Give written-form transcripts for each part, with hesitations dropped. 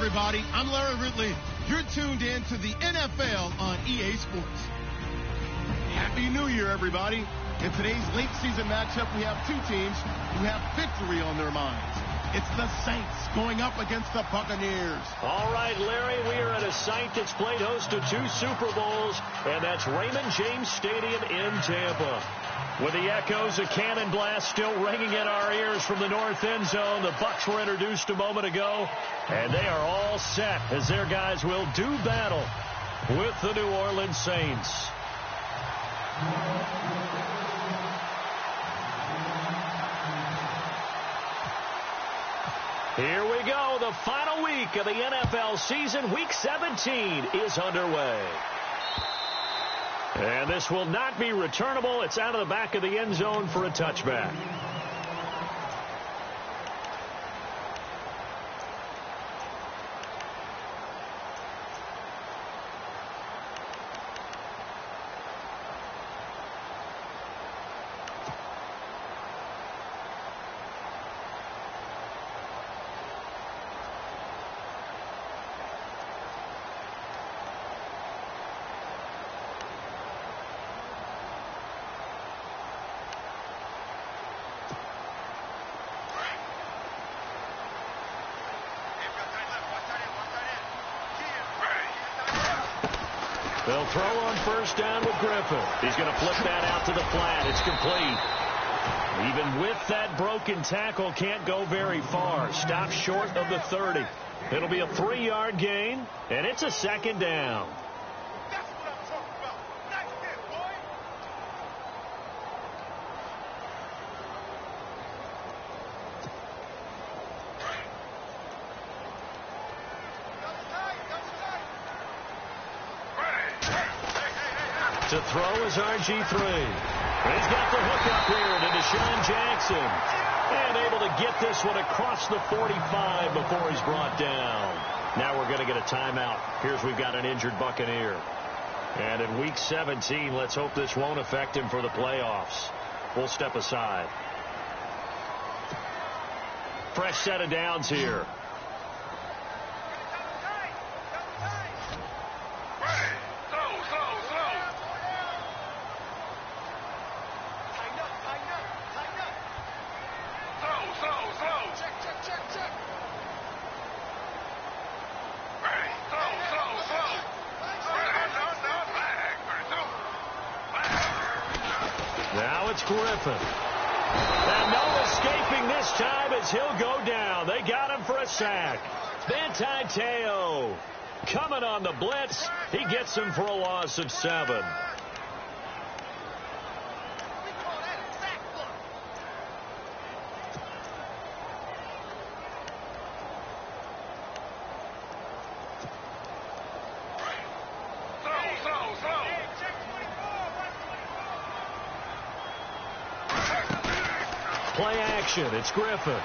everybody. I'm Larry Ridley. You're tuned in to the NFL on EA Sports. Happy New Year, everybody. In today's late season matchup, we have two teams who have victory on their minds. It's the Saints going up against the Buccaneers. All right, Larry, we are at a site that's played host to 2 Super Bowls, and that's Raymond James Stadium in Tampa. With the echoes of cannon blast still ringing in our ears from the north end zone, the Bucs were introduced a moment ago, and they are all set as their guys will do battle with the New Orleans Saints. Here we go. The final week of the NFL season. Week 17 is underway. And this will not be returnable. It's out of the back of the end zone for a touchback. They'll throw on first down with Griffin. He's going to flip that out to the flat. It's complete. Even with that broken tackle, can't go very far. Stops short of the 30. It'll be a 3-yard gain, and it's a second down. That's what I'm talking about. Nice hit, boy. To throw is RG3. He's got the hook up here to Deshaun Jackson. And able to get this one across the 45 before he's brought down. Now we're going to get a timeout. Here's we've got an injured Buccaneer. And in Week 17, let's hope this won't affect him for the playoffs. We'll step aside. Fresh set of downs here. Now it's Griffin. And no escaping this time as he'll go down. They got him for a sack. Manti Te'o coming on the blitz. He gets him for a loss of 7. Play action. It's Griffin. The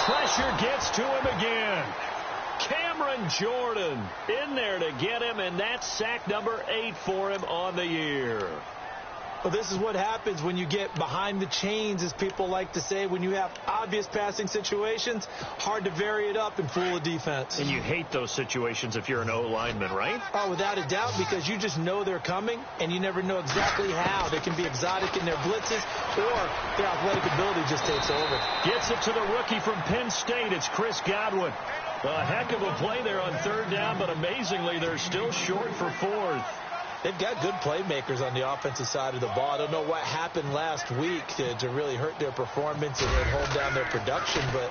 pressure gets to him again. Cameron Jordan in there to get him, and that's sack number 8 for him on the year. Well, this is what happens when you get behind the chains, as people like to say. When you have obvious passing situations, hard to vary it up and fool a defense. And you hate those situations if you're an O-lineman, right? Oh, without a doubt, because you just know they're coming, and you never know exactly how. They can be exotic in their blitzes, or their athletic ability just takes over. Gets it to the rookie from Penn State. It's Chris Godwin. A heck of a play there on 3rd down, but amazingly, they're still short for 4th. They've got good playmakers on the offensive side of the ball. I don't know what happened last week to really hurt their performance and hold down their production, but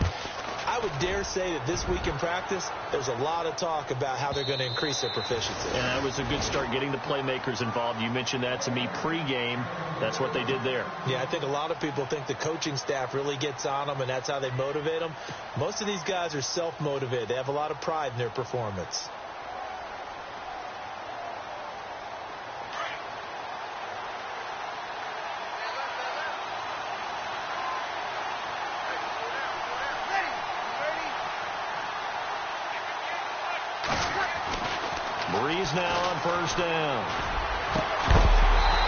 I would dare say that this week in practice, there's a lot of talk about how they're going to increase their proficiency. And that was a good start getting the playmakers involved. You mentioned that to me pregame. That's what they did there. Yeah, I think a lot of people think the coaching staff really gets on them, and that's how they motivate them. Most of these guys are self-motivated. They have a lot of pride in their performance. Breeze now on 1st down.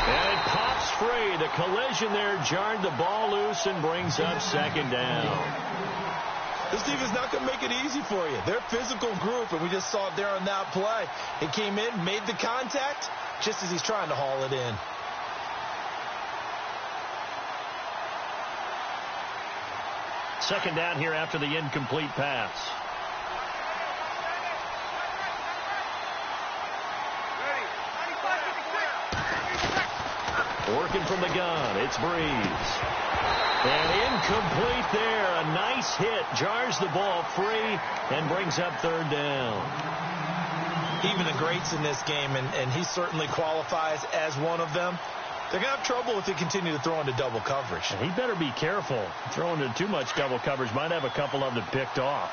And it pops free. The collision there jarred the ball loose and brings up 2nd down. This team is not going to make it easy for you. They're a physical group, and we just saw it there on that play. He came in, made the contact, just as he's trying to haul it in. Second down here after the incomplete pass. Working from the gun, it's Breeze. And incomplete there. A nice hit. Jars the ball free and brings up third down. Even the greats in this game, and he certainly qualifies as one of them, they're going to have trouble if they continue to throw into double coverage. And he better be careful. Throwing into too much double coverage might have a couple of them picked off.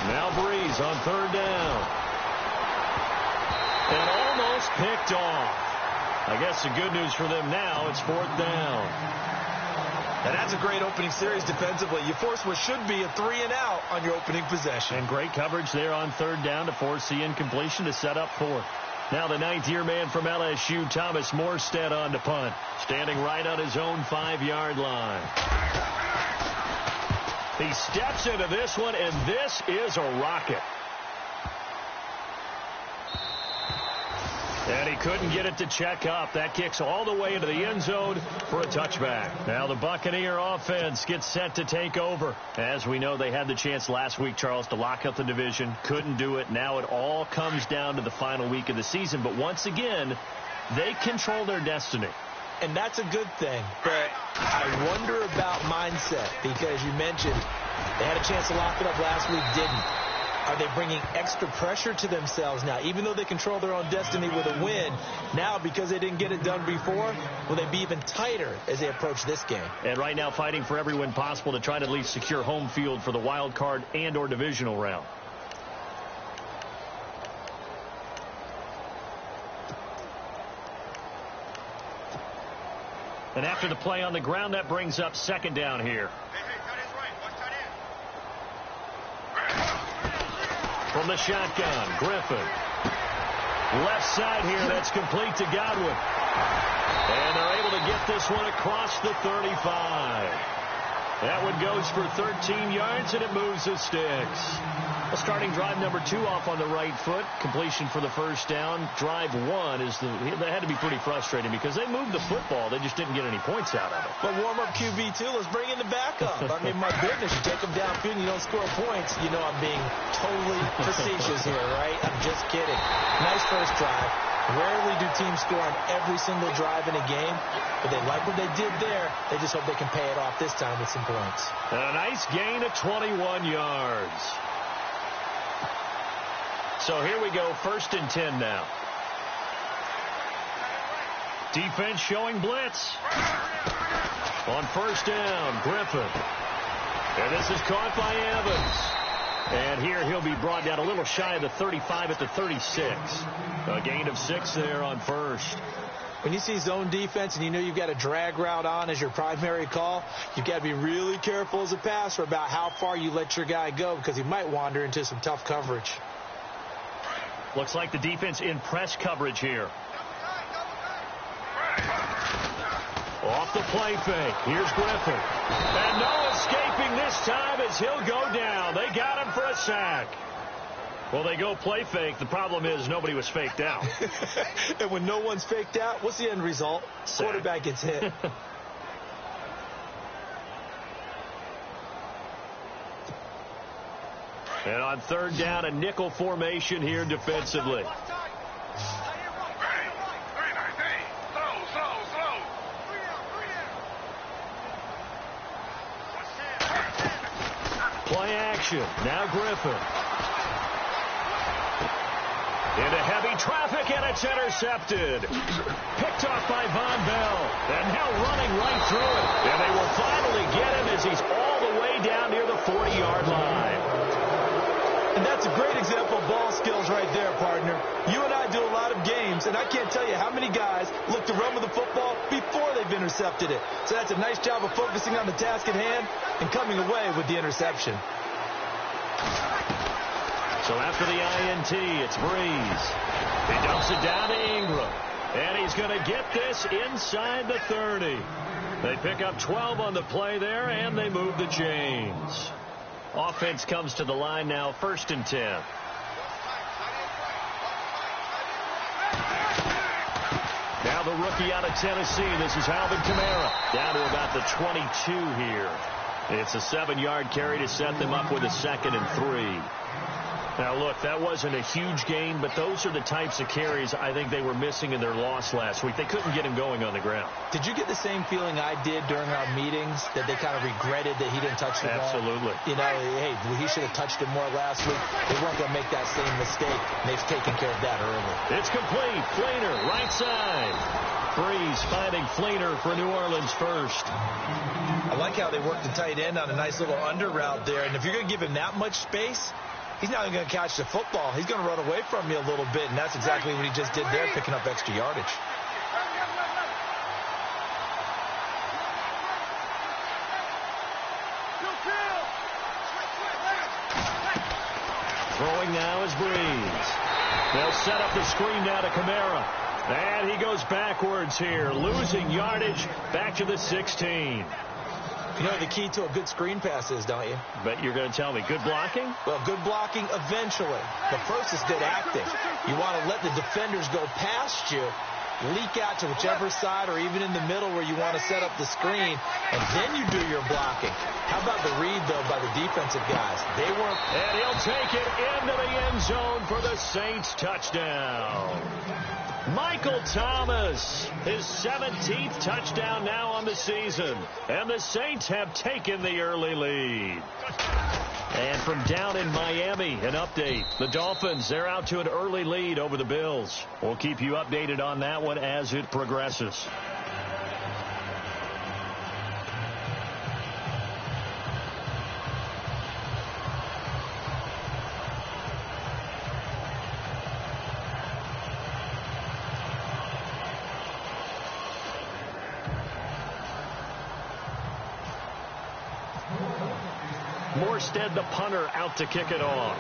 Now Breeze on third down. And almost picked off. I guess the good news for them now, it's fourth down. And that's a great opening series defensively. You force what should be a 3-and-out on your opening possession. And great coverage there on third down to force the incompletion to set up fourth. Now the ninth-year man from LSU, Thomas Morstead, on to punt. Standing right on his own 5-yard line. He steps into this one, and this is a rocket. And he couldn't get it to check up. That kicks all the way into the end zone for a touchback. Now the Buccaneer offense gets set to take over. As we know, they had the chance last week, Charles, to lock up the division. Couldn't do it. Now it all comes down to the final week of the season. But once again, they control their destiny. And that's a good thing. But I wonder about mindset, because you mentioned they had a chance to lock it up last week, didn't. Are they bringing extra pressure to themselves now? Even though they control their own destiny with a win, now because they didn't get it done before, will they be even tighter as they approach this game? And right now fighting for every win possible to try to at least secure home field for the wild card and or divisional round. And after the play on the ground, that brings up second down here. From the shotgun, Griffin. Left side here, that's complete to Godwin. And they're able to get this one across the 35. That one goes for 13 yards, and it moves the sticks. Well, starting drive number 2 off on the right foot. Completion for the first down. Drive 1 is that had to be pretty frustrating because they moved the football. They just didn't get any points out of it. But warm-up QB, too. Let's bring in the backup. I mean, my goodness, you take them downfield and you don't score points. You know I'm being totally facetious here, right? I'm just kidding. Nice first drive. Rarely do teams score on every single drive in a game, but they like what they did there. They just hope they can pay it off this time with some points. And a nice gain of 21 yards. So here we go, 1st and 10 now. Defense showing blitz. On first down, Griffin. And this is caught by Evans. And here he'll be brought down a little shy of the 35 at the 36. A gain of 6 there on first. When you see zone defense and you know you've got a drag route on as your primary call, you've got to be really careful as a passer about how far you let your guy go because he might wander into some tough coverage. Looks like the defense in press coverage here. Off the play fake. Here's Griffin. And no escaping this time as he'll go down. They got him for a sack. Well, they go play fake. The problem is nobody was faked out. And when no one's faked out, what's the end result? Sack. Quarterback gets hit. And on third down, a nickel formation here defensively. Play action. Now Griffin. Into heavy traffic, and it's intercepted. Picked off by Von Bell. And now running right through it. And they will finally get him as he's all the way down near the 40-yard line. And that's a great example of ball skills right there, partner. You and I do a lot of games, and I can't tell you how many guys look to run with the football before they've intercepted it. So that's a nice job of focusing on the task at hand and coming away with the interception. So after the INT, it's Breeze. He dumps it down to Ingram. And he's going to get this inside the 30. They pick up 12 on the play there, and they move the chains. Offense comes to the line now, 1st and 10. Now the rookie out of Tennessee. This is Alvin Kamara. Down to about the 22 here. It's a 7-yard carry to set them up with a 2nd and 3. Now, look, that wasn't a huge gain, but those are the types of carries I think they were missing in their loss last week. They couldn't get him going on the ground. Did you get the same feeling I did during our meetings, that they kind of regretted that he didn't touch the ball? Absolutely. You know, hey, he should have touched it more last week. They weren't going to make that same mistake, and they've taken care of that early. It's complete. Fleener, right side. Breeze finding Fleener for New Orleans first. I like how they worked the tight end on a nice little under route there, and if you're going to give him that much space, he's not even going to catch the football. He's going to run away from you a little bit, and that's exactly what he just did there, picking up extra yardage. Throwing now is Breeze. They'll set up the screen now to Kamara. And he goes backwards here, losing yardage back to the 16. You know the key to a good screen pass is, don't you? But you're going to tell me, good blocking? Well, good blocking eventually. But first is good acting. You want to let the defenders go past you, leak out to whichever side or even in the middle where you want to set up the screen, and then you do your blocking. How about the read, though, by the defensive guys? They weren't... And he'll take it into the end zone for the Saints touchdown. Michael Thomas, his 17th touchdown now on the season. And the Saints have taken the early lead. And from down in Miami, an update. The Dolphins, they're out to an early lead over the Bills. We'll keep you updated on that one as it progresses. Morstead, the punter, out to kick it off.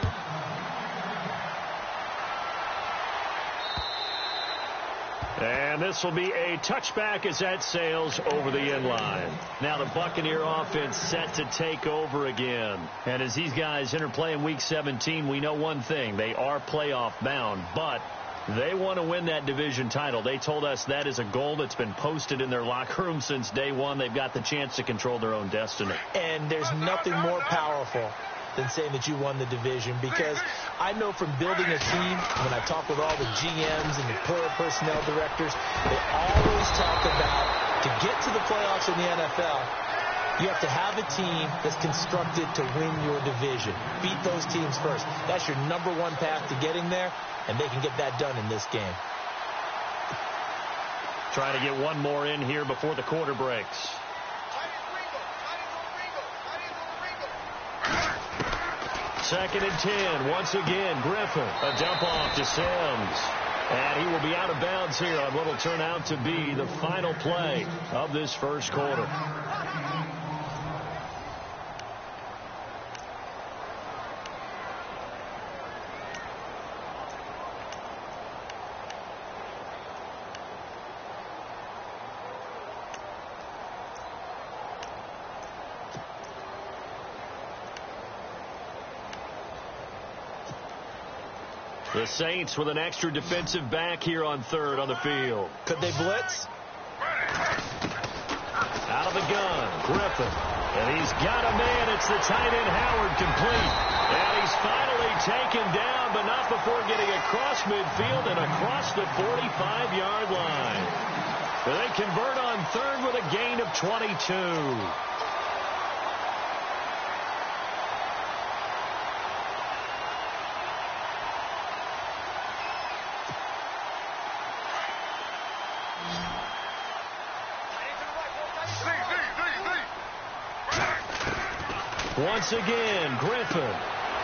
And this will be a touchback as that sails over the end line. Now the Buccaneer offense set to take over again. And as these guys interplay in Week 17, we know one thing. They are playoff bound, but they want to win that division title. They told us that is a goal that's been posted in their locker room since day one. They've got the chance to control their own destiny. And there's nothing more powerful than saying that you won the division, because I know from building a team, when I talk with all the GMs and the player personnel directors, they always talk about, to get to the playoffs in the NFL, you have to have a team that's constructed to win your division. Beat those teams first. That's your number one path to getting there, and they can get that done in this game. Trying to get one more in here before the quarter breaks. Second and 10. Once again, Griffin. A dump off to Sims. And he will be out of bounds here on what will turn out to be the final play of this first quarter. The Saints with an extra defensive back here on third on the field. Could they blitz? Out of the gun, Griffin. And he's got a man. It's the tight end, Howard, complete. And he's finally taken down, but not before getting across midfield and across the 45-yard line. But they convert on third with a gain of 22. Once again, Griffin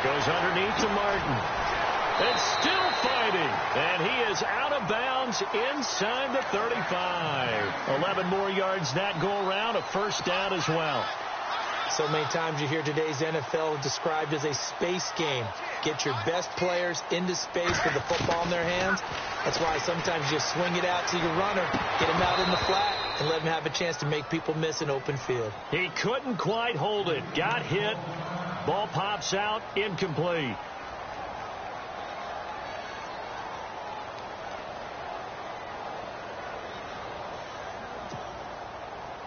goes underneath to Martin. And still fighting. And he is out of bounds inside the 35. 11 more yards that go around. A first down as well. So many times you hear today's NFL described as a space game. Get your best players into space with the football in their hands. That's why sometimes you just swing it out to your runner, get him out in the flat, and let him have a chance to make people miss an open field. He couldn't quite hold it. Got hit. Ball pops out. Incomplete.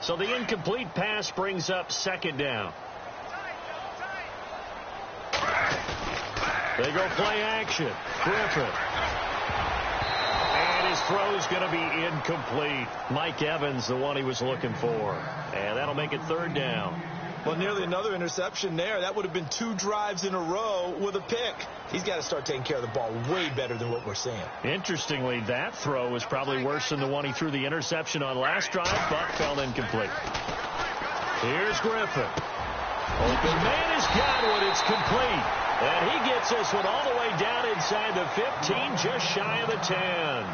So the incomplete pass brings up second down. They go play action. Griffin. And his throw's going to be incomplete. Mike Evans, the one he was looking for. And that'll make it third down. Well, nearly another interception there. That would have been 2 drives in a row with a pick. He's got to start taking care of the ball way better than what we're seeing. Interestingly, that throw was probably worse than the one he threw the interception on last drive, but fell incomplete. Here's Griffin. Open man has got one. It's complete. And he gets this one all the way down inside the 15, just shy of the 10.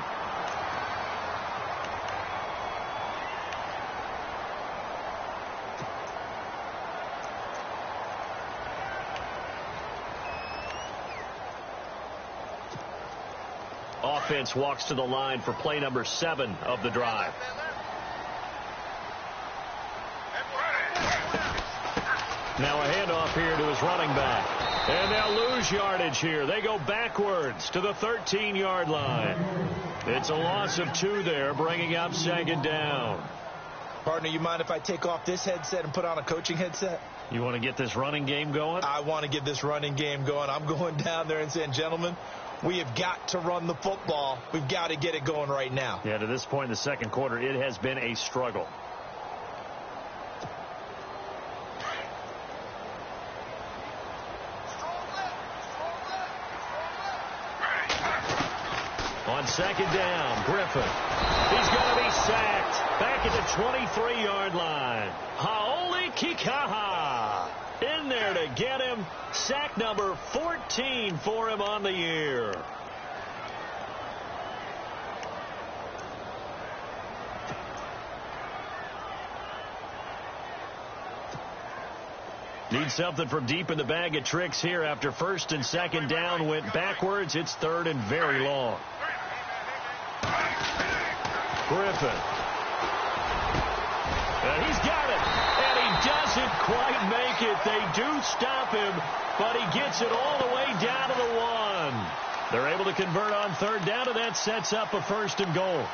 Offense walks to the line for play number 7 of the drive. Now a handoff here to his running back. And they'll lose yardage here. They go backwards to the 13-yard line. It's a loss of 2 there, bringing up second down. Partner, you mind if I take off this headset and put on a coaching headset? You want to get this running game going? I want to get this running game going. I'm going down there and saying, gentlemen, we have got to run the football. We've got to get it going right now. Yeah, to this point in the second quarter, it has been a struggle. On second down, Griffin. He's going to be sacked. Back at the 23-yard line. Haoli Kikaha in there to get him. Sack number 14 for him on the year. Need something from deep in the bag of tricks here after first and second down went backwards. It's third and very long. Griffin. And he's got it. And he doesn't quite make it. They do stop him, but he gets it all the way down to the 1. They're able to convert on third down, and that sets up a first and goal.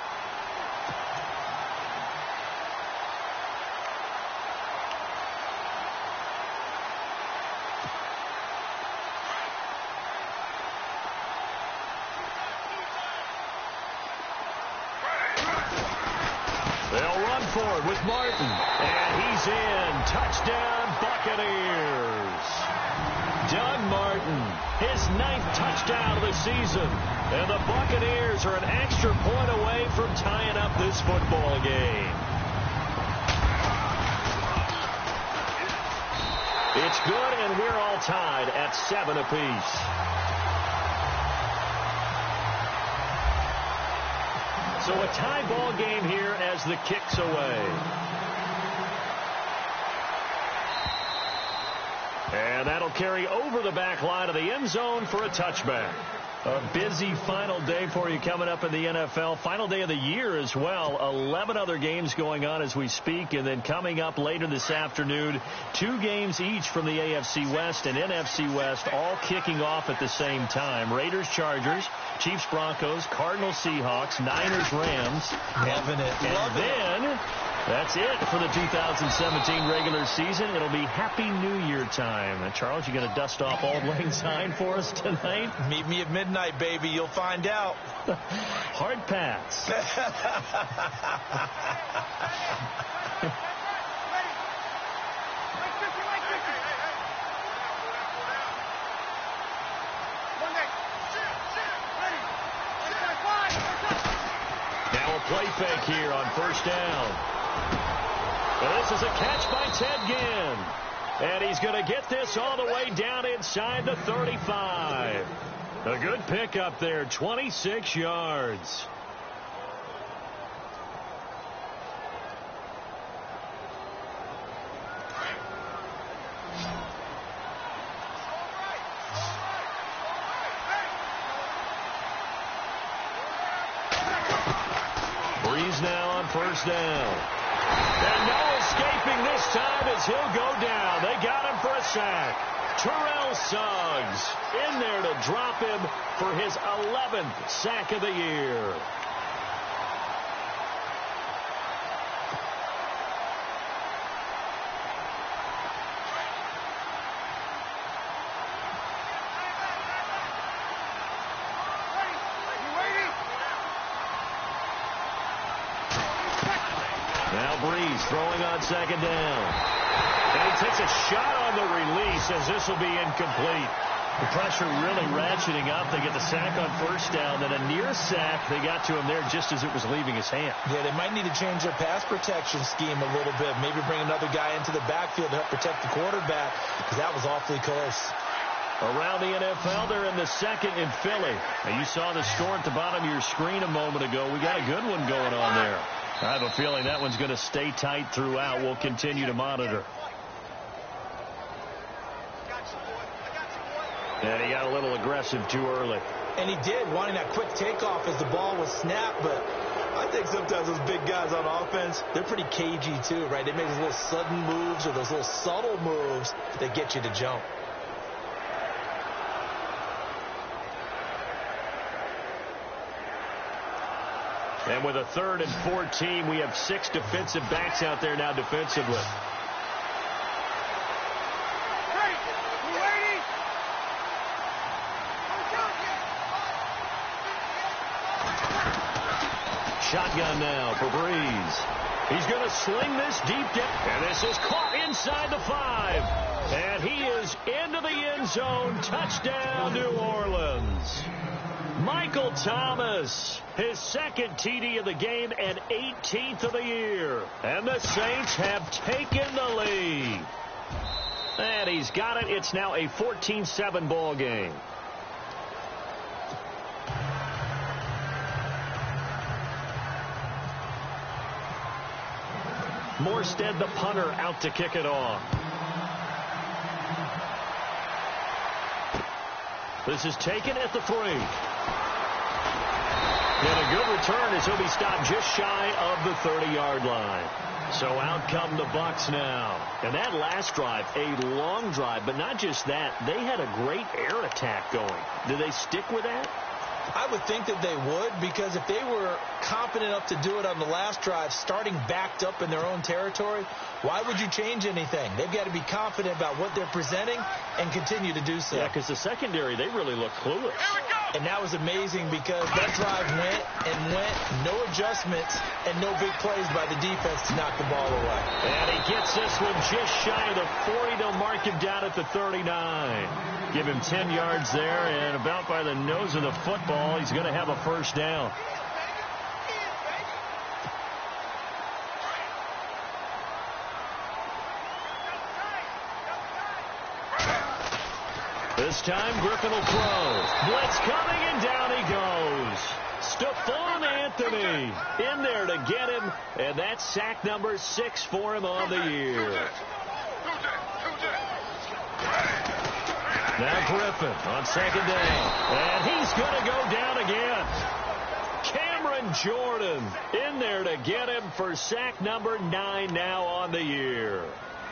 Forward with Martin, and he's in. Touchdown, Buccaneers. Doug Martin, his 9th touchdown of the season, and the Buccaneers are an extra point away from tying up this football game. It's good, and we're all tied at 7 apiece. So a tie ball game here as the kick's away. And that'll carry over the back line of the end zone for a touchback. A busy final day for you coming up in the NFL. Final day of the year as well. 11 other games going on as we speak. And then coming up later this afternoon, 2 games each from the AFC West and NFC West, all kicking off at the same time. Raiders, Chargers, Chiefs, Broncos, Cardinals, Seahawks, Niners, Rams. Loving it. And then that's it for the 2017 regular season. It'll be Happy New Year time. And Charles, you going to dust off Auld Lang Syne for us tonight? Meet me at midnight, baby. You'll find out. Hard pass. Now a play fake here on first down. Well, this is a catch by Ted Ginn. And he's going to get this all the way down inside the 35. A good pickup there, 26 yards. first down. And no escaping this time as he'll go down. They got him for a sack. Terrell Suggs in there to drop him for his 11th sack of the year. Throwing on second down. And he takes a shot on the release as this will be incomplete. The pressure really ratcheting up. They get the sack on first down. Then a near sack. They got to him there just as it was leaving his hand. Yeah, they might need to change their pass protection scheme a little bit. Maybe bring another guy into the backfield to help protect the quarterback, because that was awfully close. Around the NFL, they're in the second in Philly. Now, you saw the score at the bottom of your screen a moment ago. We got a good one going on there. I have a feeling that one's going to stay tight throughout. We'll continue to monitor. And he got a little aggressive too early. And he did, wanting that quick takeoff as the ball was snapped. But I think sometimes those big guys on offense, they're pretty cagey too, right? They make those little sudden moves or those little subtle moves that get you to jump. And with a 3rd and 14, we have 6 defensive backs out there now defensively. Shotgun now for Breeze. He's going to sling this deep down. And this is caught inside the 5. And he is into the end zone. Touchdown, New Orleans. Michael Thomas, his 2nd TD of the game and 18th of the year. And the Saints have taken the lead. And he's got it. It's now a 14-7 ball game. Morstead, the punter, out to kick it off. This is taken at the 3. And a good return as he'll be stopped just shy of the 30-yard line. So out come the Bucs now. And that last drive, a long drive, but not just that. They had a great air attack going. Do they stick with that? I would think that they would, because if they were confident enough to do it on the last drive, starting backed up in their own territory, why would you change anything? They've got to be confident about what they're presenting and continue to do so. Yeah, because the secondary, they really look clueless. And that was amazing because that drive went and went, no adjustments, and no big plays by the defense to knock the ball away. And he gets this one just shy of the 40. They'll mark him down at the 39. Give him 10 yards there, and about by the nose of the football, he's going to have a first down. This time, Griffin will throw. Blitz coming, and down he goes. Stephon Anthony in there to get him, and that's sack number 6 for him on the year. Now Griffin on second down, and he's going to go down again. Cameron Jordan in there to get him for sack number 9 now on the year.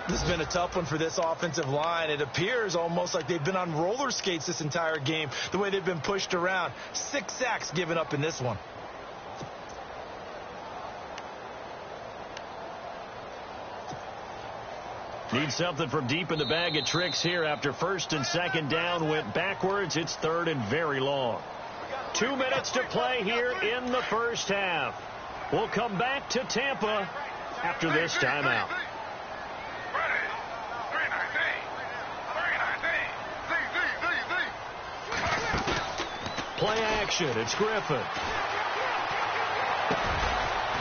This has been a tough one for this offensive line. It appears almost like they've been on roller skates this entire game, the way they've been pushed around. 6 sacks given up in this one. Need something from deep in the bag of tricks here after 1st and 2nd down went backwards. It's 3rd and very long. 2 minutes to play here in the first half. We'll come back to Tampa after this timeout. Play action. It's Griffin.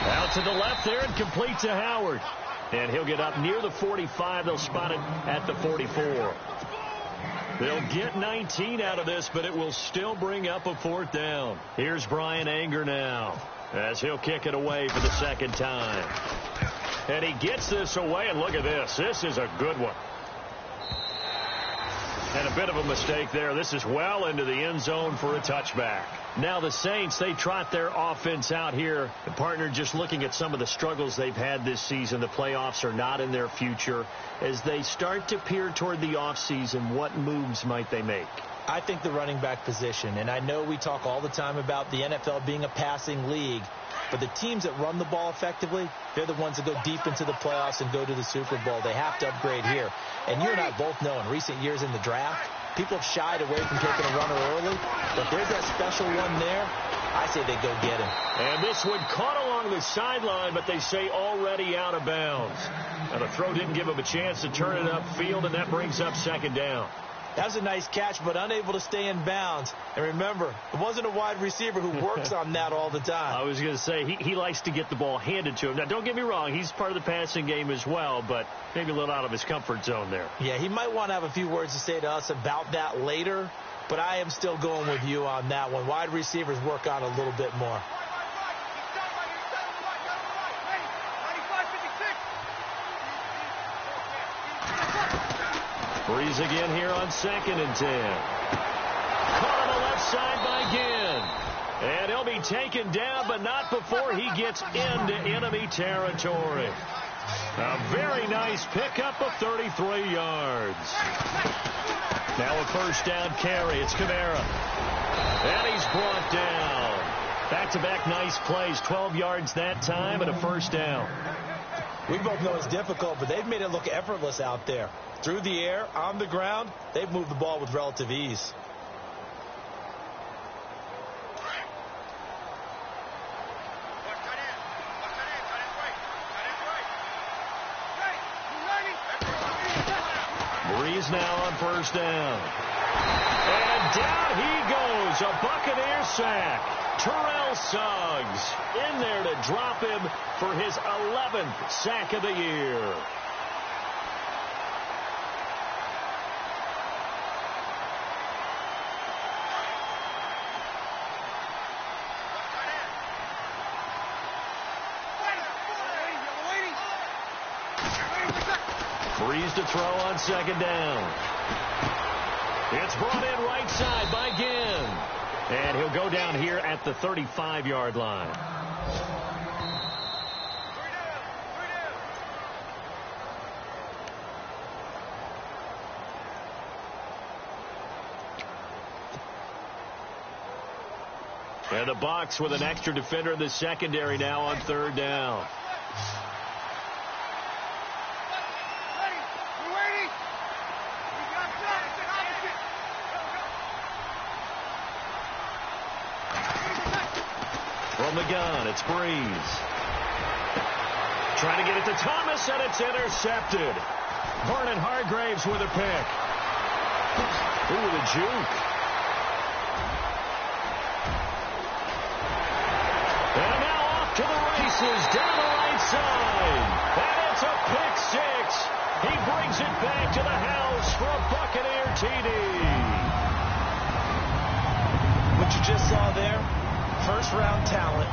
Out to the left there and complete to Howard. And he'll get up near the 45. They'll spot it at the 44. They'll get 19 out of this, but it will still bring up a 4th down. Here's Brian Anger now as he'll kick it away for the 2nd time. And he gets this away, and look at this. This is a good one. And a bit of a mistake there. This is well into the end zone for a touchback. Now the Saints, they trot their offense out here. The partner, just looking at some of the struggles they've had this season, the playoffs are not in their future. As they start to peer toward the offseason, what moves might they make? I think the running back position, and I know we talk all the time about the NFL being a passing league, but the teams that run the ball effectively, they're the ones that go deep into the playoffs and go to the Super Bowl. They have to upgrade here. And you and I both know in recent years in the draft, people have shied away from taking a runner early, but there's that special one there. I say they go get him. And this one caught along the sideline, but they say already out of bounds. Now the throw didn't give him a chance to turn it upfield, and that brings up second down. That was a nice catch, but unable to stay in bounds. And remember, it wasn't a wide receiver who works on that all the time. I was going to say, he likes to get the ball handed to him. Now, don't get me wrong, he's part of the passing game as well, but maybe a little out of his comfort zone there. Yeah, he might want to have a few words to say to us about that later, but I am still going with you on that one. Wide receivers work on a little bit more. Breeze again here on 2nd and 10. Caught on the left side by Ginn. And he'll be taken down, but not before he gets into enemy territory. A very nice pickup of 33 yards. Now a first down carry. It's Kamara. And he's brought down. Back-to-back nice plays. 12 yards that time and a first down. We both know it's difficult, but they've made it look effortless out there. Through the air, on the ground, they've moved the ball with relative ease. Breeze now on first down. And down he goes. A Buccaneer sack. Terrell Suggs in there to drop him for his 11th sack of the year. Breeze to throw on second down. It's brought in right side by Ginn. And he'll go down here at the 35-yard line. And the Bucs with an extra defender in the secondary now on third down. From the gun, it's Breeze. Trying to get it to Thomas, and it's intercepted. Vernon Hargraves with a pick. Ooh, with a juke. And now off to the races, down the right side. And it's a pick six. He brings it back to the house for a Buccaneer TD. What you just saw there? First-round talent,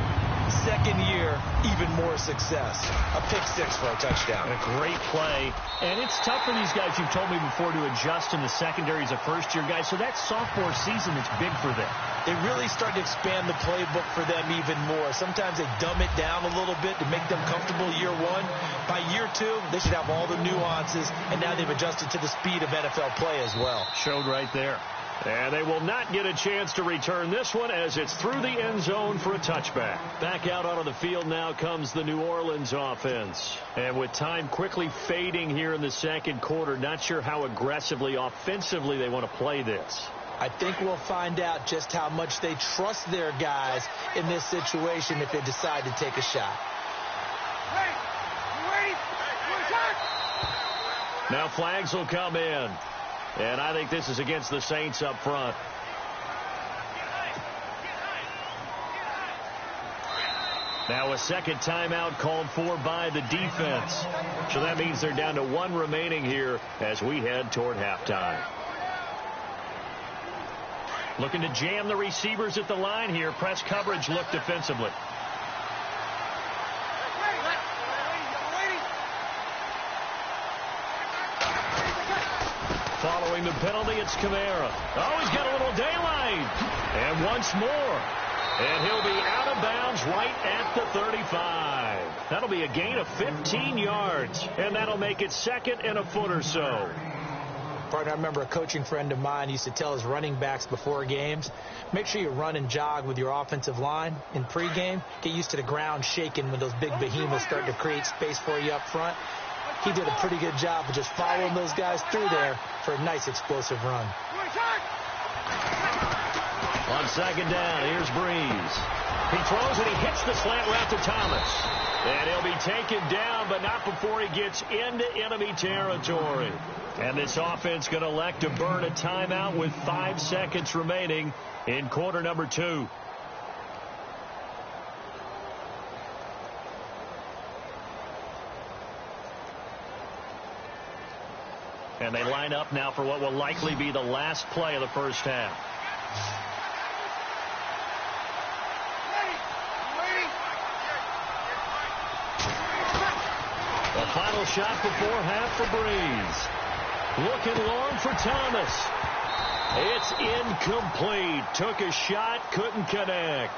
second year, even more success. A pick six for a touchdown. A great play. And it's tough for these guys, you've told me before, to adjust in the secondary as a first-year guy. So that sophomore season is big for them. They really start to expand the playbook for them even more. Sometimes they dumb it down a little bit to make them comfortable year one. By year two, they should have all the nuances, and now they've adjusted to the speed of NFL play as well. Showed right there. And they will not get a chance to return this one as it's through the end zone for a touchback. Back out onto the field now comes the New Orleans offense. And with time quickly fading here in the second quarter, not sure how aggressively, offensively they want to play this. I think we'll find out just how much they trust their guys in this situation if they decide to take a shot. Now flags will come in. And I think this is against the Saints up front. Now a second timeout called for by the defense. So that means they're down to one remaining here as we head toward halftime. Looking to jam the receivers at the line here. Press coverage look defensively. Following the penalty, it's Kamara. Oh, he's got a little daylight. And once more. And he'll be out of bounds right at the 35. That'll be a gain of 15 yards. And that'll make it second and a foot or so. Partner, I remember a coaching friend of mine used to tell his running backs before games, make sure you run and jog with your offensive line in pregame. Get used to the ground shaking when those big behemoths start to create space for you up front. He did a pretty good job of just following those guys through there for a nice explosive run. On second down, here's Breeze. He throws and he hits the slant route to Thomas. And he'll be taken down, but not before he gets into enemy territory. And this offense going to elect to burn a timeout with 5 seconds remaining in quarter number 2. And they line up now for what will likely be the last play of the first half. The final shot before half for Breeze. Looking long for Thomas. It's incomplete. Took a shot, couldn't connect.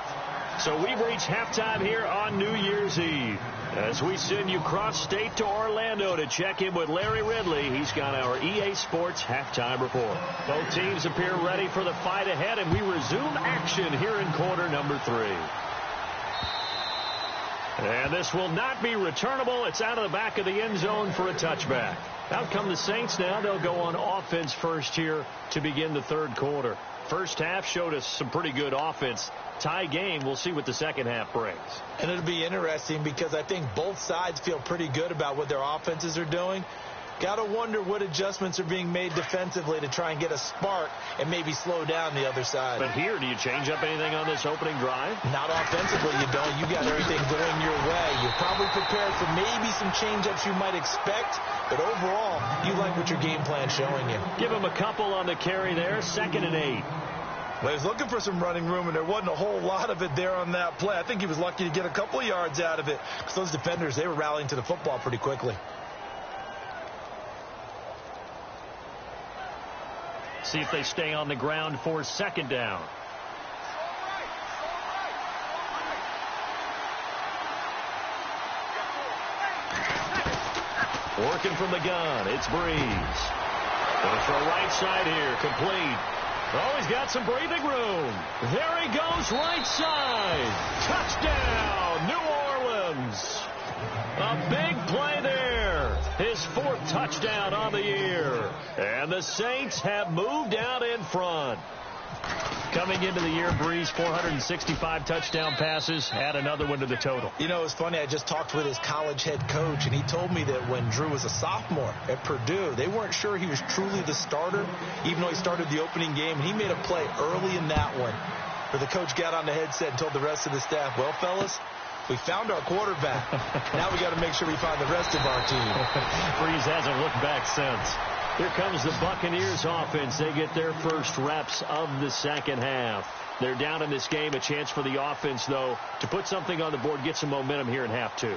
So we've reached halftime here on New Year's Eve. As we send you cross-state to Orlando to check in with Larry Ridley, he's got our EA Sports halftime report. Both teams appear ready for the fight ahead, and we resume action here in quarter number 3. And this will not be returnable. It's out of the back of the end zone for a touchback. Out come the Saints now. They'll go on offense first here to begin the third quarter. First half showed us some pretty good offense. Tie game. We'll see what the second half brings. And it'll be interesting because I think both sides feel pretty good about what their offenses are doing. Got to wonder what adjustments are being made defensively to try and get a spark and maybe slow down the other side. But here, do you change up anything on this opening drive? Not offensively, you don't. You got everything going your way. You're probably prepared for maybe some change-ups you might expect, but overall, you like what your game plan's showing you. Give him a couple on the carry there, 2nd and 8. Well, he was looking for some running room, and there wasn't a whole lot of it there on that play. I think he was lucky to get a couple of yards out of it because those defenders, they were rallying to the football pretty quickly. See if they stay on the ground for second down. Working from the gun, it's Breeze. Going for a right side here, complete. Oh, he's got some breathing room. There he goes, right side. Touchdown, New Orleans. A big play there. His 4th touchdown on the year. And the Saints have moved out in front. Coming into the year, Breeze, 465 touchdown passes. Add another one to the total. You know, it's funny. I just talked with his college head coach, and he told me that when Drew was a sophomore at Purdue, they weren't sure he was truly the starter, even though he started the opening game. And he made a play early in that one where the coach got on the headset and told the rest of the staff, well, fellas, we found our quarterback. Now we got to make sure we find the rest of our team. Breeze hasn't looked back since. Here comes the Buccaneers offense. They get their first reps of the second half. They're down in this game. A chance for the offense, though, to put something on the board, get some momentum here in half 2.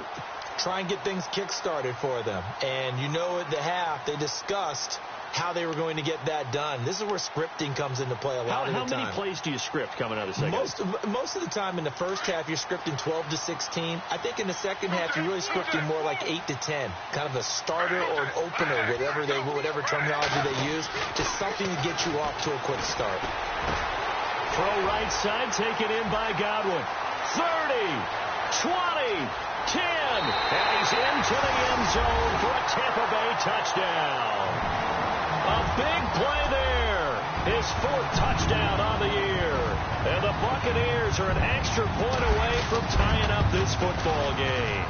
Try and get things kick-started for them. And you know at the half, they discussed how they were going to get that done. This is where scripting comes into play a lot of the time. How many plays do you script coming out of the second half? Most of the time in the first half, you're scripting 12 to 16. I think in the second half, you're really scripting more like 8 to 10. Kind of a starter or an opener, whatever terminology they use. Just something to get you off to a quick start. Throw right side, taken in by Godwin. 30, 20, 10. And he's into the end zone for a Tampa Bay touchdown. A big play there. His 4th touchdown on the year. And the Buccaneers are an extra point away from tying up this football game.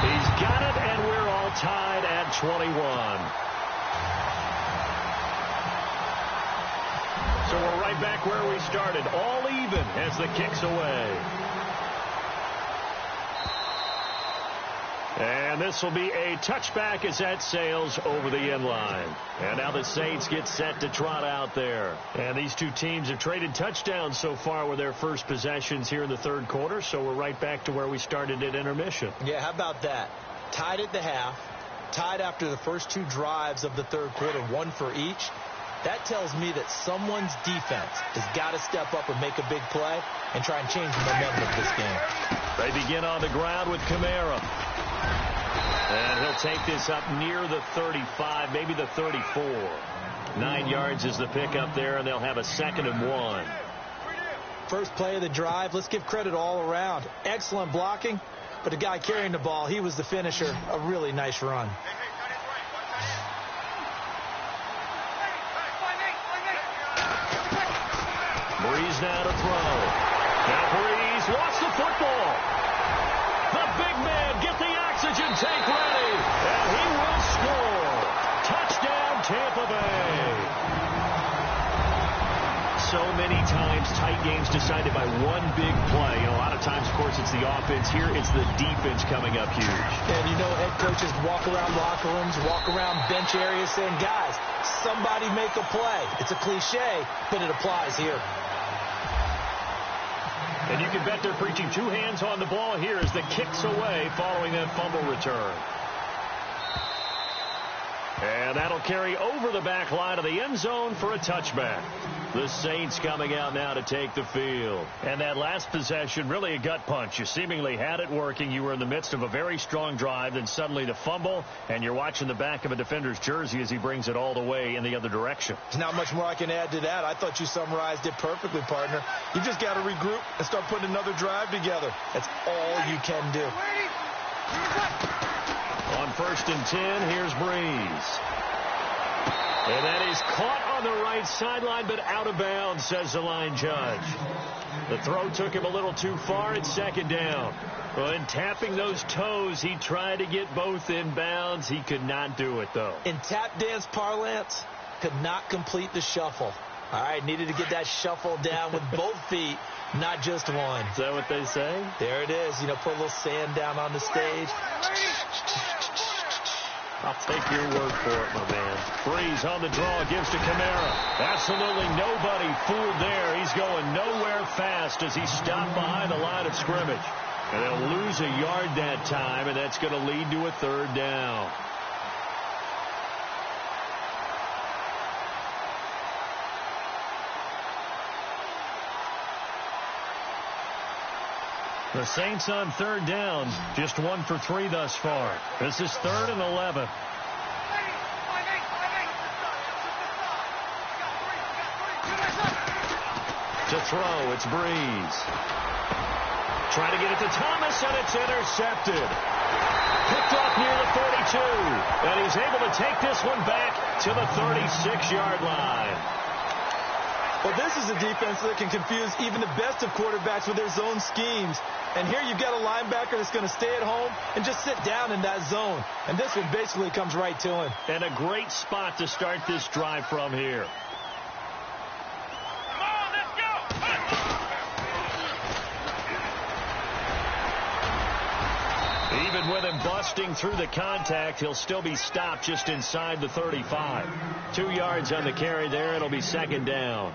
He's got it, and we're all tied at 21. So we're right back where we started, all even as the kick's away. And this will be a touchback as that sails over the end line. And now the Saints get set to trot out there. And these two teams have traded touchdowns so far with their first possessions here in the third quarter. So we're right back to where we started at intermission. Yeah, how about that? Tied at the half. tied after the first 2 drives of the third quarter, 1 for each. That tells me that someone's defense has got to step up and make a big play and try and change the momentum of this game. They begin on the ground with Kamara. And he'll take this up near the 35, maybe the 34. 9 yards is the pickup there, and they'll have a 2nd and 1. First play of the drive, let's give credit all around. Excellent blocking, but the guy carrying the ball, he was the finisher. A really nice run. Breeze now to throw. Now Breeze lost the football. The big man, get the oxygen tank ready, and he will score. Touchdown, Tampa Bay. So many times tight games decided by one big play. A lot of times, of course, it's the offense. Here, it's the defense coming up huge. And head coaches walk around locker rooms, walk around bench areas saying, guys, somebody make a play. It's a cliche, but it applies here. And you can bet they're preaching 2 hands on the ball here as the kick's away following that fumble return. And that'll carry over the back line of the end zone for a touchback. The Saints coming out now to take the field. And that last possession, really a gut punch. You seemingly had it working. You were in the midst of a very strong drive. Then suddenly the fumble, and you're watching the back of a defender's jersey as he brings it all the way in the other direction. There's not much more I can add to that. I thought you summarized it perfectly, partner. You just got to regroup and start putting another drive together. That's all you can do. On 1st and 10, here's Breeze. And that is caught on the right sideline, but out of bounds, says the line judge. The throw took him a little too far. It's 2nd down. Well, in tapping those toes, he tried to get both in bounds. He could not do it, though. In tap dance parlance, could not complete the shuffle. All right, needed to get that shuffle down with both feet, not just one. Is that what they say? There it is. Put a little sand down on the stage. I'll take your word for it, my man. Breeze on the draw, gives to Kamara. Absolutely nobody fooled there. He's going nowhere fast as he's stopped behind the line of scrimmage. And they'll lose a yard that time, and that's going to lead to a 3rd down. The Saints on 3rd down, just 1 for 3 thus far. This is 3rd and 11. To throw, it's Breeze. Trying to get it to Thomas, and it's intercepted. Picked off near the 42, and he's able to take this one back to the 36-yard line. Well, this is a defense that can confuse even the best of quarterbacks with their zone schemes. And here you've got a linebacker that's going to stay at home and just sit down in that zone. And this one basically comes right to him. And a great spot to start this drive from here. Come on, let's go. Even with him busting through the contact, he'll still be stopped just inside the 35. 2 yards on the carry there. It'll be 2nd down.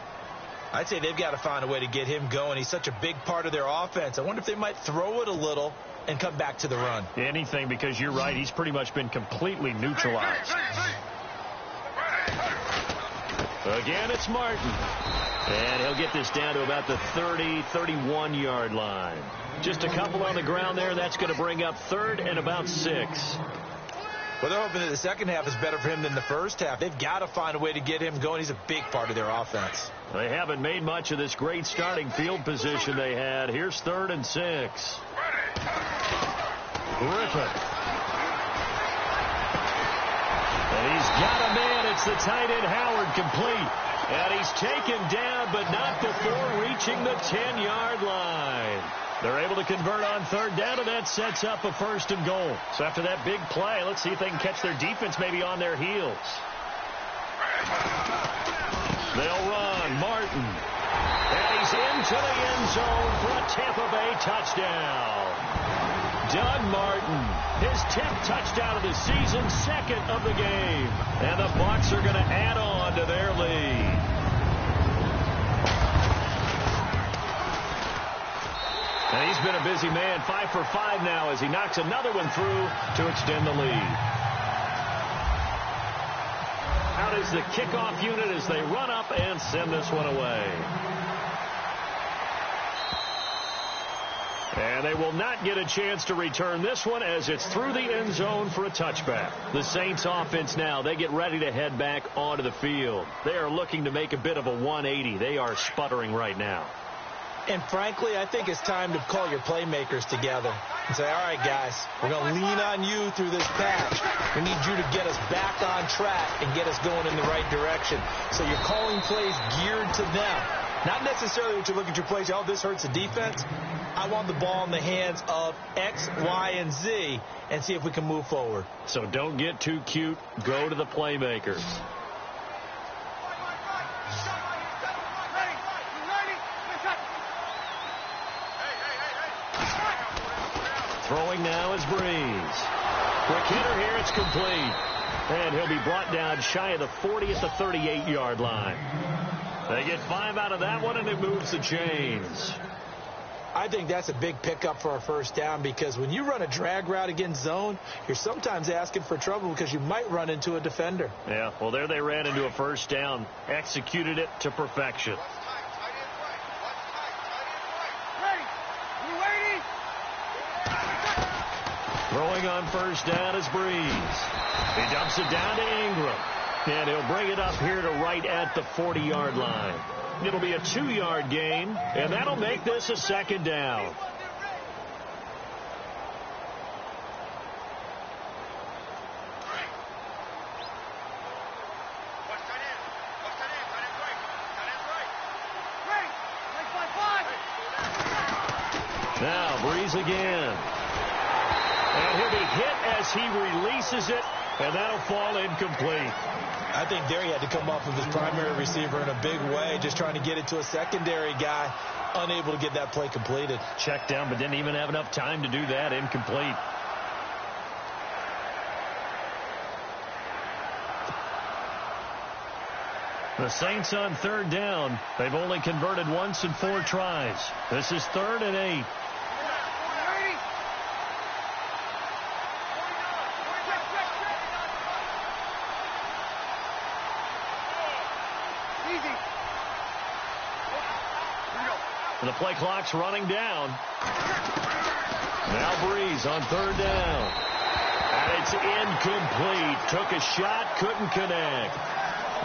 I'd say they've got to find a way to get him going. He's such a big part of their offense. I wonder if they might throw it a little and come back to the run. Anything, because you're right. He's pretty much been completely neutralized. Again, it's Martin. And he'll get this down to about the 30, 31-yard line. Just a couple on the ground there. That's going to bring up 3rd and about 6. Well, they're hoping that the second half is better for him than the first half. They've got to find a way to get him going. He's a big part of their offense. They haven't made much of this great starting field position they had. Here's 3rd and 6. Griffin. And he's got a man. It's the tight end, Howard, complete. And he's taken down, but not before reaching the 10-yard line. They're able to convert on 3rd down, and that sets up a 1st and goal. So after that big play, let's see if they can catch their defense maybe on their heels. They'll run. Martin. And he's into the end zone for a Tampa Bay touchdown. Doug Martin, his 10th touchdown of the season, 2nd of the game. And the Bucs are going to add on to their lead. And he's been a busy man, 5 for 5 now as he knocks another one through to extend the lead. out as the kickoff unit as they run up and send this one away. And they will not get a chance to return this one as it's through the end zone for a touchback. The Saints offense now, they get ready to head back onto the field. They are looking to make a bit of a 180. They are sputtering right now. And frankly, I think it's time to call your playmakers together and say, all right, guys, we're going to lean on you through this patch. We need you to get us back on track and get us going in the right direction. So you're calling plays geared to them. Not necessarily what you look at your plays, oh, this hurts the defense. I want the ball in the hands of X, Y, and Z and see if we can move forward. So don't get too cute. Go to the playmakers. Throwing now is Breeze. Quick hitter here, it's complete. And he'll be brought down shy of the 40 at the 38-yard line. They get 5 out of that one, and it moves the chains. I think that's a big pickup for a first down because when you run a drag route against zone, you're sometimes asking for trouble because you might run into a defender. Yeah, well, there they ran into a first down, executed it to perfection. Throwing on first down is Breeze. He dumps it down to Ingram. And he'll bring it up here to right at the 40-yard line. It'll be a 2-yard gain, and that'll make this a second down. Now Breeze again. And he'll be hit as he releases it, and that'll fall incomplete. I think there he had to come off of his primary receiver in a big way, just trying to get it to a secondary guy, unable to get that play completed. Checked down, but didn't even have enough time to do that. Incomplete. The Saints on third down. They've only converted once in 4 tries. This is 3rd and 8. The play clock's running down. Now Breeze on third down. And it's incomplete. Took a shot, couldn't connect.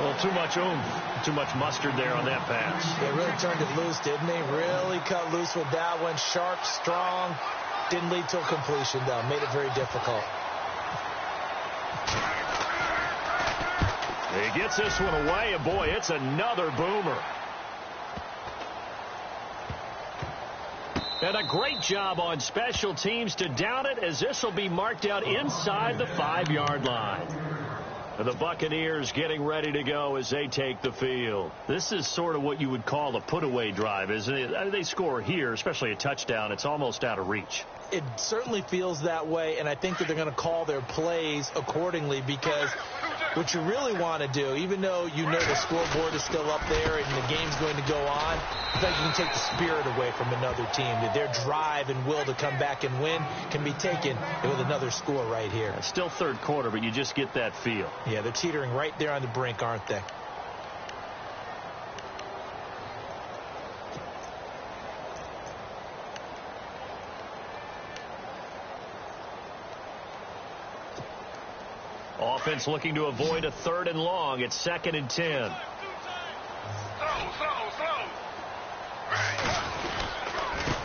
Well, too much oomph, too much mustard there on that pass. He really turned it loose, didn't he? Really cut loose with that one. Sharp, strong. Didn't lead to a completion, though. Made it very difficult. He gets this one away, and boy, it's another boomer. And a great job on special teams to down it, as this will be marked out inside the 5-yard line. And the Buccaneers getting ready to go as they take the field. This is sort of what you would call a put-away drive, isn't it? They score here, especially a touchdown. It's almost out of reach. It certainly feels that way, and I think that they're going to call their plays accordingly because what you really want to do, even though you know the scoreboard is still up there and the game's going to go on, I think you can take the spirit away from another team. Their drive and will to come back and win can be taken with another score right here. It's still third quarter, but you just get that feel. Yeah, they're teetering right there on the brink, aren't they? Offense looking to avoid a 3rd and long. It's 2nd and 10.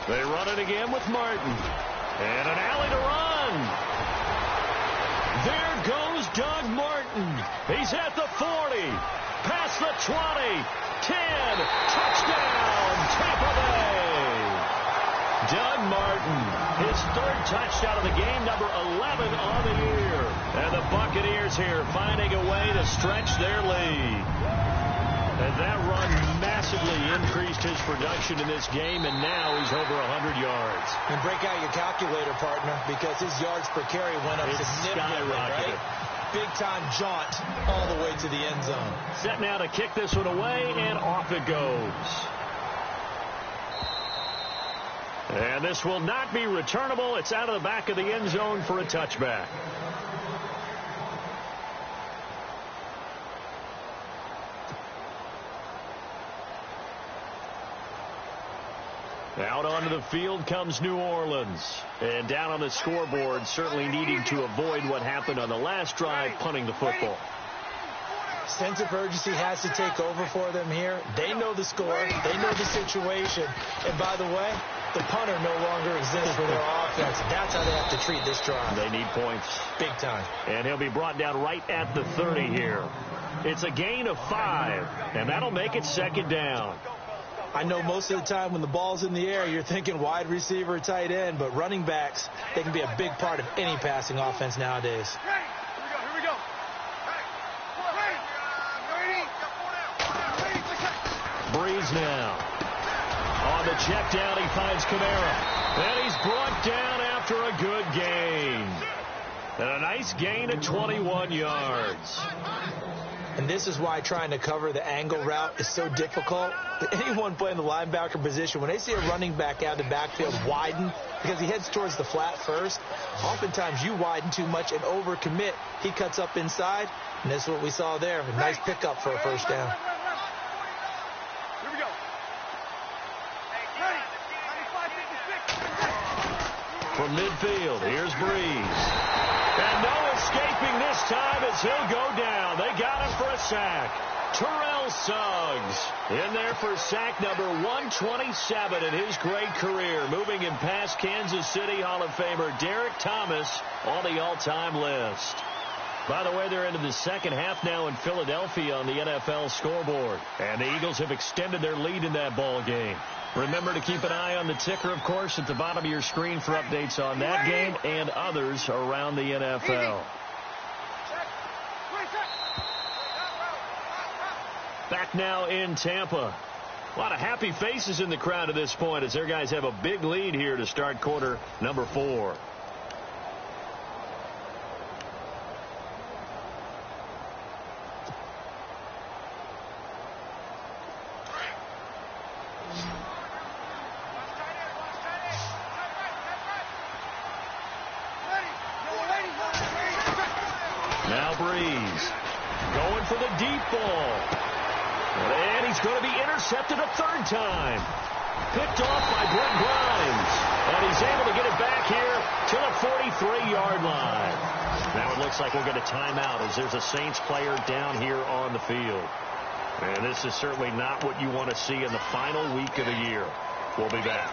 They run it again with Martin. And an alley to run. There goes Doug Martin. He's at the 40. Past the 20. 10. Touchdown, Tampa Bay. Doug Martin, his 3rd touchdown of the game, number 11 on the year. And the Buccaneers here finding a way to stretch their lead. And that run massively increased his production in this game, and now he's over 100 yards. And break out your calculator, partner, because his yards per carry went up significantly, right? Big-time jaunt all the way to the end zone. Set now to kick this one away, and off it goes. And this will not be returnable. It's out of the back of the end zone for a touchback. Out onto the field comes New Orleans. And down on the scoreboard, certainly needing to avoid what happened on the last drive, punting the football. Sense of urgency has to take over for them here. They know the score. They know the situation. And by the way, the punter no longer exists for their offense. That's how they have to treat this drive. They need points. Big time. And he'll be brought down right at the 30 here. It's a gain of 5, and that'll make it second down. I know most of the time when the ball's in the air, you're thinking wide receiver, tight end, but running backs, they can be a big part of any passing offense nowadays. Here we go. Breeze now. On the check down, he finds Kamara. And he's brought down after a good gain. And a nice gain of 21 yards. And this is why trying to cover the angle route is so difficult. Anyone playing the linebacker position, when they see a running back out of the backfield widen, because he heads towards the flat first, oftentimes you widen too much and overcommit. He cuts up inside, and that's what we saw there. A nice pickup for a first down. Here we go. From midfield, here's Breeze. And no escaping this time as he'll go down. They got him for a sack. Terrell Suggs in there for sack number 127 in his great career. Moving him past Kansas City Hall of Famer Derek Thomas on the all-time list. By the way, they're into the second half now in Philadelphia on the NFL scoreboard. And the Eagles have extended their lead in that ball game. Remember to keep an eye on the ticker, of course, at the bottom of your screen for updates on that game and others around the NFL. Back now in Tampa. A lot of happy faces in the crowd at this point as their guys have a big lead here to start quarter number 4. Now Breeze going for the deep ball. And he's going to be intercepted a third time. Picked off by Brent Grimes. And he's able to get it back here to the 43-yard line. Now it looks like we'll get a timeout as there's a Saints player down here on the field. And this is certainly not what you want to see in the final week of the year. We'll be back.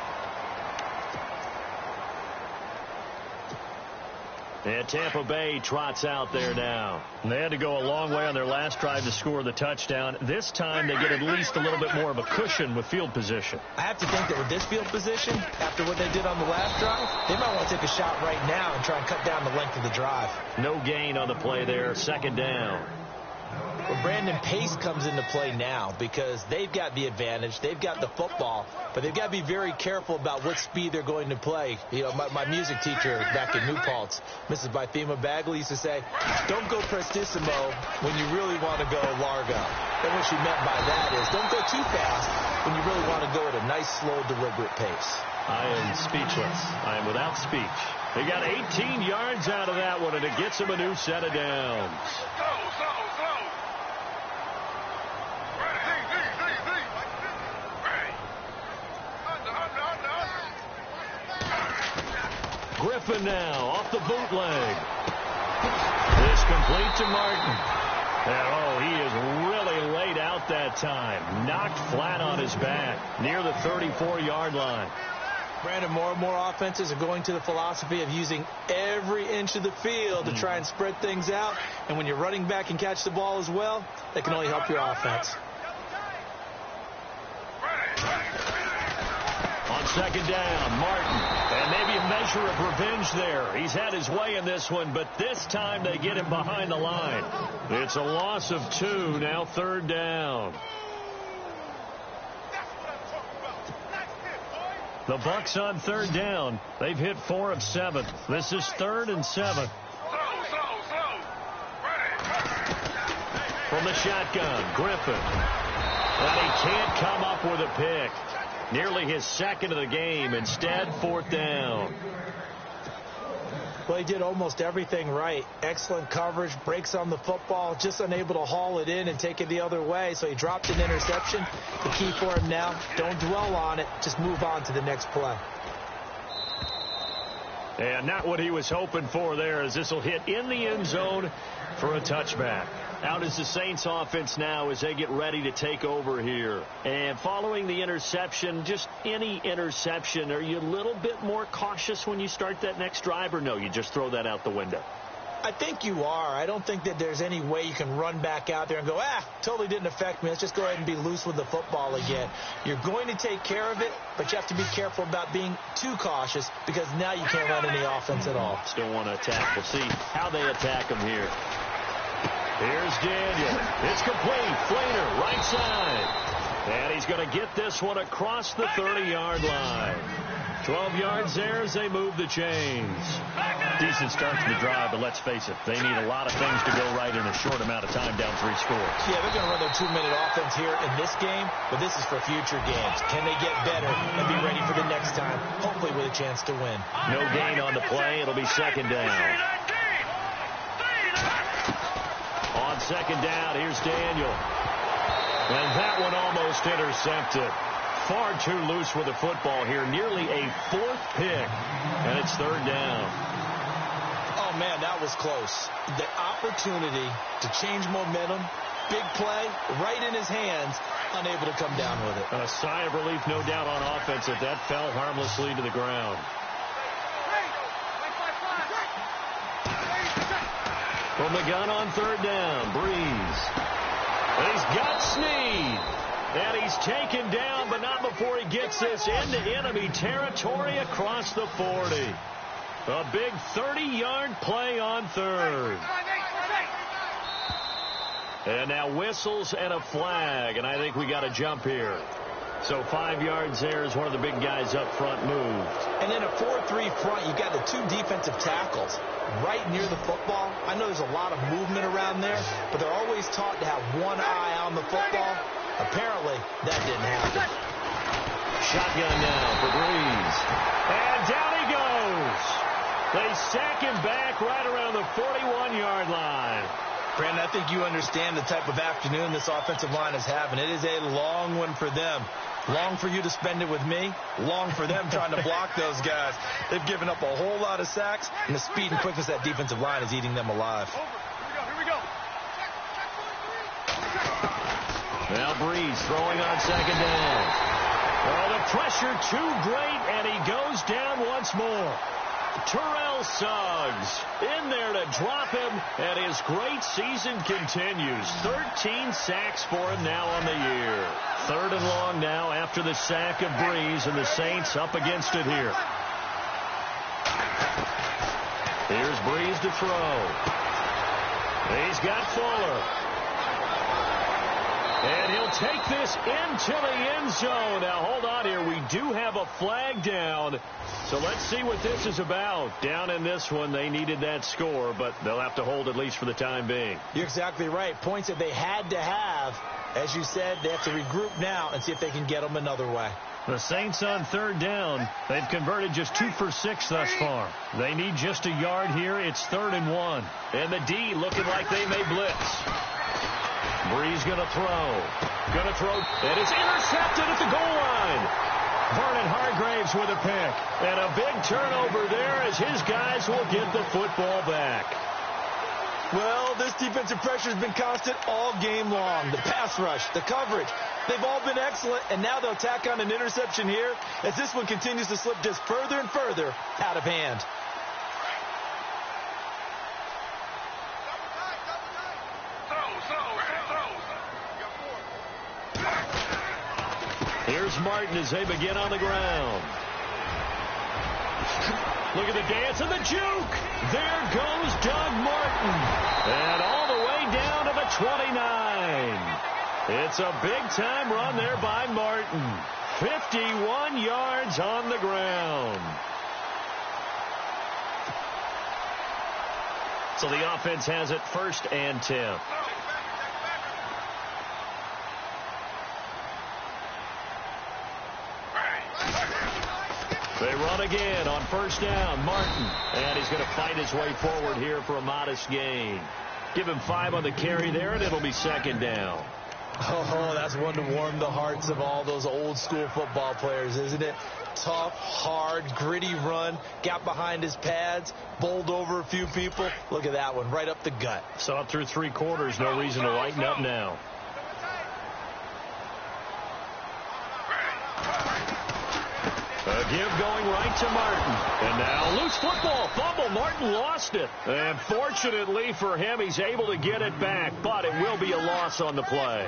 And Tampa Bay trots out there now. And they had to go a long way on their last drive to score the touchdown. This time they get at least a little bit more of a cushion with field position. I have to think that with this field position, after what they did on the last drive, they might want to take a shot right now and try and cut down the length of the drive. No gain on the play there. Second down. Well, Brandon, pace comes into play now because they've got the advantage. They've got the football, but they've got to be very careful about what speed they're going to play. You know, my music teacher back in New Paltz, Mrs. Bythema Bagley, used to say, don't go prestissimo when you really want to go largo. And what she meant by that is don't go too fast when you really want to go at a nice, slow, deliberate pace. I am speechless. I am without speech. They got 18 yards out of that one, and it gets them a new set of downs. Griffin now off the bootleg. This complete to Martin. And, oh, he is really laid out that time. Knocked flat on his back near the 34-yard line. Brandon, more and more offenses are going to the philosophy of using every inch of the field to try and spread things out. And when you're running back and catch the ball as well, that can only help your offense. On second down, Martin. And maybe a measure of revenge there. He's had his way in this one, but this time they get him behind the line. It's a loss of 2, now third down. The Bucs on third down. They've hit 4 of 7. This is 3rd and 7. From the shotgun, Griffin. And he can't come up with a pick. Nearly his second of the game. Instead, 4th down. Well, he did almost everything right. Excellent coverage, breaks on the football, just unable to haul it in and take it the other way. So he dropped an interception. The key for him now, don't dwell on it. Just move on to the next play. And not what he was hoping for there, as this will hit in the end zone for a touchback. Out is the Saints offense now as they get ready to take over here. And following the interception, just any interception, are you a little bit more cautious when you start that next drive, or no, you just throw that out the window? I think you are. I don't think that there's any way you can run back out there and go, totally didn't affect me. Let's just go ahead and be loose with the football again. You're going to take care of it, but you have to be careful about being too cautious because now you can't run any offense at all. Still want to attack. We'll see how they attack him here. Here's Daniel. It's complete. Flater, right side. And he's going to get this one across the 30-yard line. 12 yards there as they move the chains. Decent start to the drive, but let's face it, they need a lot of things to go right in a short amount of time, down 3 scores. Yeah, they're going to run their 2-minute offense here in this game, but this is for future games. Can they get better and be ready for the next time, hopefully with a chance to win? No gain on the play. It'll be second down. On second down, here's Daniel. And that one almost intercepted. Far too loose with the football here. Nearly a 4th pick. And it's third down. Oh, man, that was close. The opportunity to change momentum, big play, right in his hands, unable to come down with it. A sigh of relief, no doubt, on offense that fell harmlessly to the ground. From the gun on third down, Breeze. He's got Snead. And he's taken down, but not before he gets this into enemy territory across the 40. A big 30-yard play on third. And now whistles and a flag, and I think we got a jump here. So 5 yards there as one of the big guys up front moved. And in a 4-3 front, you've got the 2 defensive tackles right near the football. I know there's a lot of movement around there, but they're always taught to have one eye on the football. Apparently, that didn't happen. Shotgun now for Breeze. And down he goes. They sack him back right around the 41-yard line. Brandon, I think you understand the type of afternoon this offensive line is having. It is a long one for them. Long for you to spend it with me. Long for them trying to block those guys. They've given up a whole lot of sacks, and the speed and quickness of that defensive line is eating them alive. Here we go. Now Breeze throwing on second down. Oh, the pressure too great, and he goes down once more. Terrell Suggs in there to drop him, and his great season continues. 13 sacks for him now on the year. Third and long now after the sack of Breeze, and the Saints up against it here. Here's Breeze to throw. He's got Fuller. And he'll take this into the end zone. Now, hold on here. We do have a flag down. So let's see what this is about. Down in this one, they needed that score, but they'll have to hold at least for the time being. You're exactly right. Points that they had to have. As you said, they have to regroup now and see if they can get them another way. The Saints on third down. They've converted just 2 for 6 thus far. They need just a yard here. It's 3rd and 1. And the D looking like they may blitz. Breeze going to throw. And it's intercepted at the goal line. Vernon Hargraves with a pick. And a big turnover there as his guys will get the football back. Well, this defensive pressure has been constant all game long. The pass rush, the coverage, they've all been excellent, and now they'll tack on an interception here as this one continues to slip just further and further out of hand. Here's Martin as they begin on the ground. Look at the dance and the juke. There goes Doug Martin. And all the way down to the 29. It's a big-time run there by Martin. 51 yards on the ground. So the offense has it 1st and 10. They run run again on first down. Martin. And he's going to fight his way forward here for a modest gain. Give him 5 on the carry there, and it'll be second down. Oh, that's one to warm the hearts of all those old-school football players, isn't it? Tough, hard, gritty run. Got behind his pads, bowled over a few people. Look at that one, right up the gut. Saw it through 3 quarters. No reason to lighten up now. A give going right to Martin. And now loose football. Fumble. Martin lost it. And fortunately for him, he's able to get it back. But it will be a loss on the play.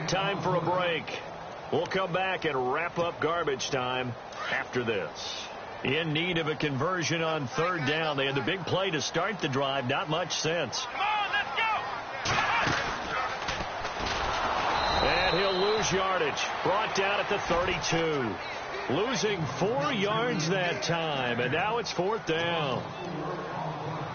Time for a break. We'll come back and wrap up garbage time after this. In need of a conversion on third down. They had the big play to start the drive. Not much sense. Come on, let's go! And he'll lose yardage. Brought down at the 32. Losing 4 yards that time. And now it's 4th down.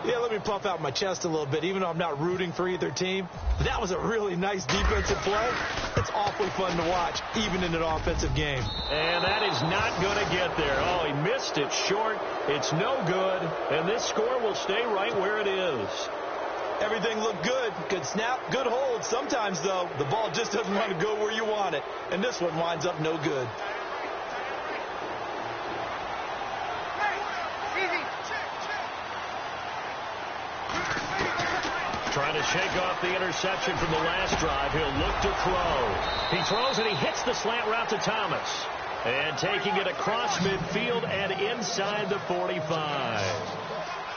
Yeah, let me puff out my chest a little bit, even though I'm not rooting for either team. That was a really nice defensive play. It's awfully fun to watch, even in an offensive game. And that is not going to get there. Oh, he missed it short. It's no good. And this score will stay right where it is. Everything looked good. Good snap, good hold. Sometimes, though, the ball just doesn't want to go where you want it. And this one winds up no good. Trying to shake off the interception from the last drive. He'll look to throw. He throws and he hits the slant route to Thomas. And taking it across midfield and inside the 45.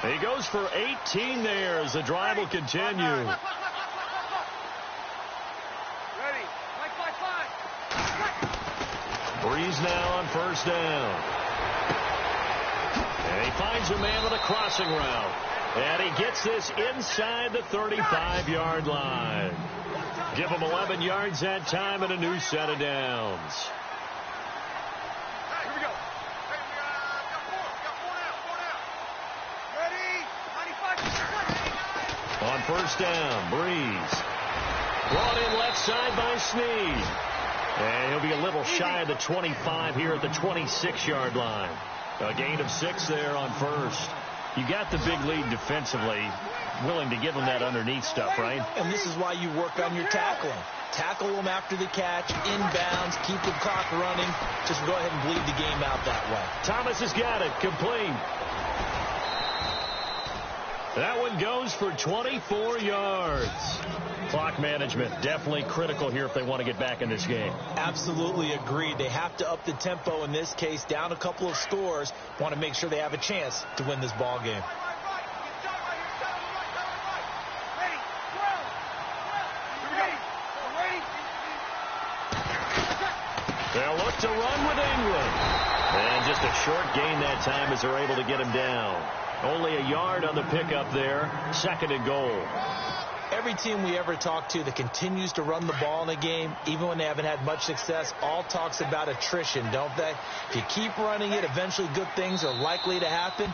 He goes for 18 there as the drive will continue. Ready. Breeze now on first down. And he finds a man with a crossing route. And he gets this inside the 35-yard line. Give him 11 yards that time and a new set of downs. Here we go. Hey, we got 4 now. Ready? 95. On first down, Breeze. Brought in left side by Snead. And he'll be a little shy of the 25 here at the 26-yard line. A gain of 6 there on first. You got the big lead defensively, willing to give them that underneath stuff, right? And this is why you work on your tackling. Tackle them after the catch, inbounds, keep the clock running. Just go ahead and bleed the game out that way. Thomas has got it, complete. That one goes for 24 yards. Clock management definitely critical here if they want to get back in this game. Absolutely agreed. They have to up the tempo in this case, down a couple of scores. Want to make sure they have a chance to win this ball game. They'll look to run with England. And just a short gain that time as they're able to get him down. Only a yard on the pickup there. 2nd and goal. Every team we ever talk to that continues to run the ball in a game, even when they haven't had much success, all talks about attrition, don't they? If you keep running it, eventually good things are likely to happen.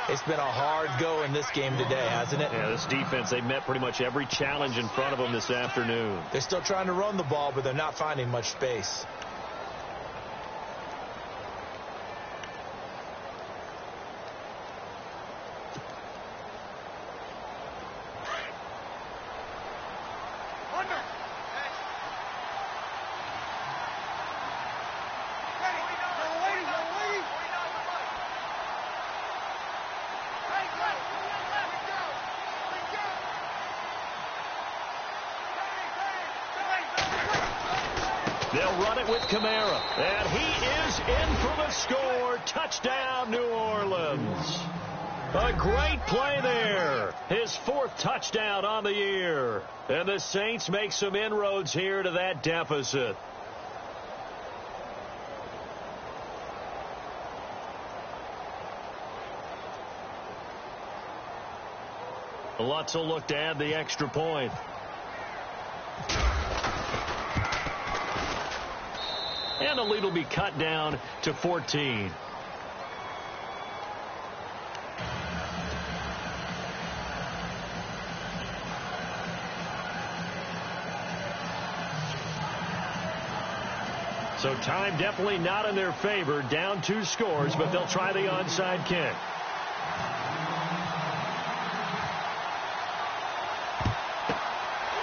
It's been a hard go in this game today, hasn't it? Yeah, this defense, they met pretty much every challenge in front of them this afternoon. They're still trying to run the ball, but they're not finding much space. They'll run it with Kamara. And he is in for the score. Touchdown, New Orleans. A great play there. His 4th touchdown on the year. And the Saints make some inroads here to that deficit. Lutz will look to add the extra point. And the lead will be cut down to 14. So time definitely not in their favor. Down 2 scores, but they'll try the onside kick.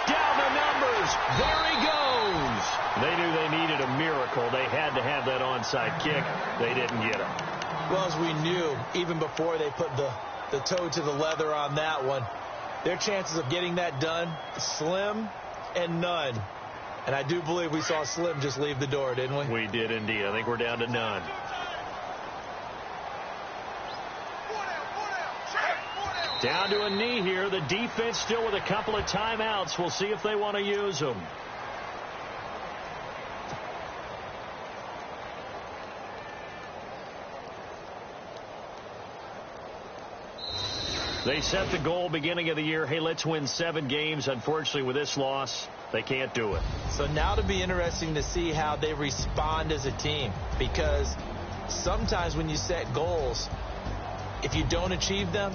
Down the numbers. There he goes. They knew they needed a miracle. They had to have that onside kick. They didn't get it. Well, as we knew, even before they put the toe to the leather on that one, their chances of getting that done, slim and none. And I do believe we saw Slim just leave the door, didn't we? We did indeed. I think we're down to none. Down to a knee here. The defense still with a couple of timeouts. We'll see if they want to use them. They set the goal beginning of the year. Hey, let's win 7 games. Unfortunately, with this loss, they can't do it. So now to be interesting to see how they respond as a team, because sometimes when you set goals, if you don't achieve them,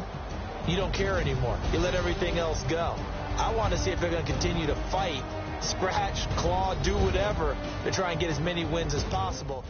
you don't care anymore. You let everything else go. I want to see if they're going to continue to fight, scratch, claw, do whatever to try and get as many wins as possible.